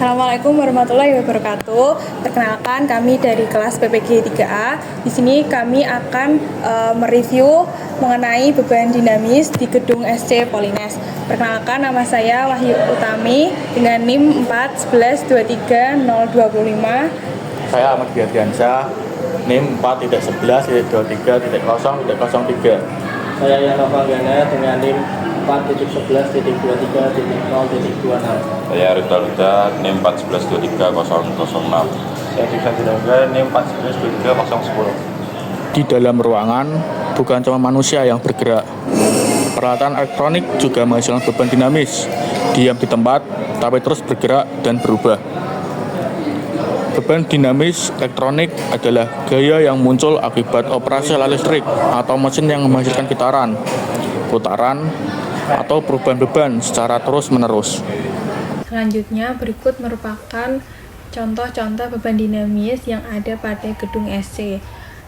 Assalamualaikum warahmatullahi wabarakatuh. Perkenalkan, kami dari kelas PPG 3A. Di sini kami akan mereview mengenai beban dinamis di gedung SC Polines. Perkenalkan, nama saya Wahyu Utami dengan NIM 41123.025. Saya Ahmad Biardiansyah, NIM 4.11.23.0.03. Saya Yana Panggana dengan NIM 4.11.23.0.26. Saya Rita Luda, NIM 4.11.23.006. Saya Diksa Dinangga, NIM 4.11.23.010. Di dalam ruangan, bukan cuma manusia yang bergerak. Peralatan elektronik juga menghasilkan beban dinamis. Diam di tempat, tapi terus bergerak dan berubah. Beban dinamis elektronik adalah gaya yang muncul akibat operasi alat listrik atau mesin yang menghasilkan getaran, putaran, atau perubahan beban secara terus-menerus. Selanjutnya, berikut merupakan contoh-contoh beban dinamis yang ada pada gedung SC.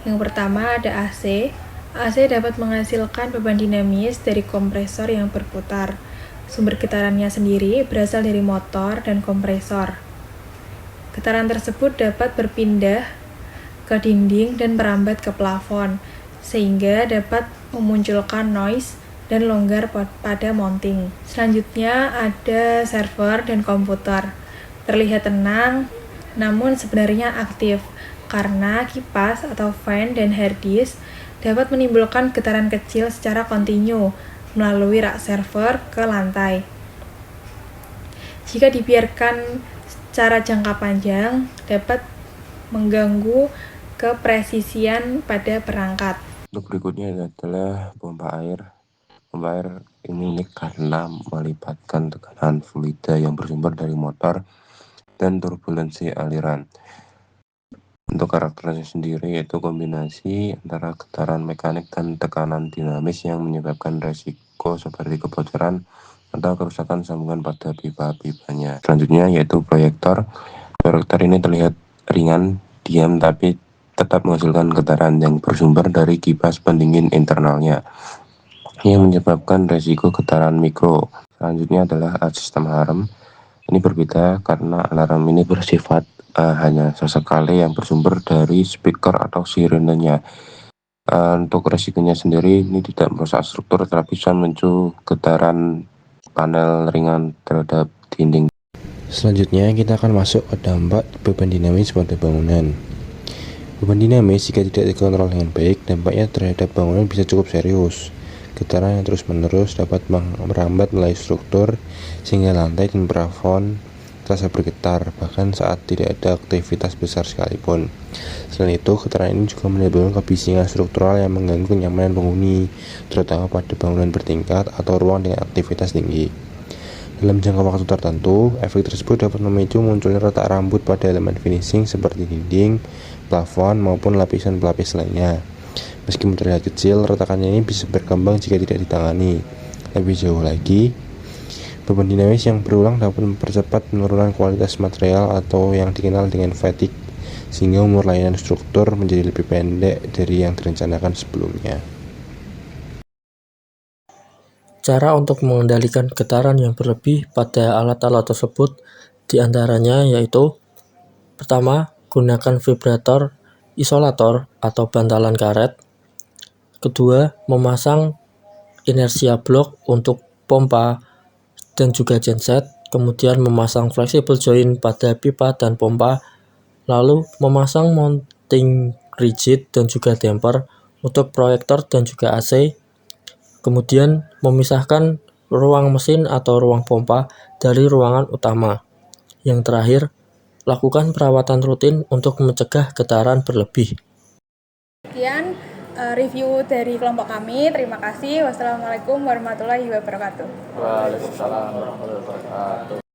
Yang pertama ada AC. AC dapat menghasilkan beban dinamis dari kompresor yang berputar. Sumber getarannya sendiri berasal dari motor dan kompresor. Getaran tersebut dapat berpindah ke dinding dan merambat ke plafon, sehingga dapat memunculkan noise dan longgar pada mounting. Selanjutnya ada server dan komputer. Terlihat tenang, namun sebenarnya aktif, karena kipas atau fan dan hard disk dapat menimbulkan getaran kecil secara kontinu melalui rak server ke lantai. Jika dibiarkan secara jangka panjang, dapat mengganggu kepresisian pada perangkat. Untuk berikutnya adalah pompa air. Pompa air ini unik karena melibatkan tekanan fluida yang bersumber dari motor dan turbulensi aliran. Untuk karakteristik sendiri yaitu kombinasi antara getaran mekanik dan tekanan dinamis yang menyebabkan resiko seperti kebocoran atau kerusakan sambungan pada pipa-pipanya. Selanjutnya yaitu proyektor. Proyektor ini terlihat ringan, diam, tapi tetap menghasilkan getaran yang bersumber dari kipas pendingin internalnya yang menyebabkan resiko getaran mikro. Selanjutnya adalah sistem alarm. Ini berbeda karena alarm ini bersifat hanya sesekali yang bersumber dari speaker atau sirenenya. Untuk resikonya sendiri ini tidak merusak struktur, tetapi bisa memicu getaran panel ringan terhadap dinding. Selanjutnya kita akan masuk ke dampak beban dinamis pada bangunan. Beban dinamis jika tidak dikontrol dengan baik, dampaknya terhadap bangunan bisa cukup serius. Getaran yang terus-menerus dapat merambat melalui struktur sehingga lantai dan plafon terasa bergetar, bahkan saat tidak ada aktivitas besar sekalipun. Selain itu, getaran ini juga menimbulkan kebisingan struktural yang mengganggu kenyamanan penghuni, terutama pada bangunan bertingkat atau ruang dengan aktivitas tinggi. Dalam jangka waktu tertentu, efek tersebut dapat memicu munculnya retak rambut pada elemen finishing seperti dinding, plafon, maupun lapisan pelapis lainnya. Meskipun terlihat kecil, retakannya ini bisa berkembang jika tidak ditangani. Lebih jauh lagi, beban dinamis yang berulang dapat mempercepat penurunan kualitas material atau yang dikenal dengan fatigue, sehingga umur layanan struktur menjadi lebih pendek dari yang direncanakan sebelumnya. Cara untuk mengendalikan getaran yang berlebih pada alat-alat tersebut diantaranya yaitu: pertama, gunakan vibrator, isolator, atau bantalan karet. Kedua, memasang inersia block untuk pompa dan juga genset. Kemudian memasang flexible joint pada pipa dan pompa. Lalu memasang mounting rigid dan juga damper untuk proyektor dan juga AC. Kemudian memisahkan ruang mesin atau ruang pompa dari ruangan utama. Yang terakhir, lakukan perawatan rutin untuk mencegah getaran berlebih. Sekian review dari kelompok kami. Terima kasih. Wassalamualaikum warahmatullahi wabarakatuh. Waalaikumsalam warahmatullahi wabarakatuh.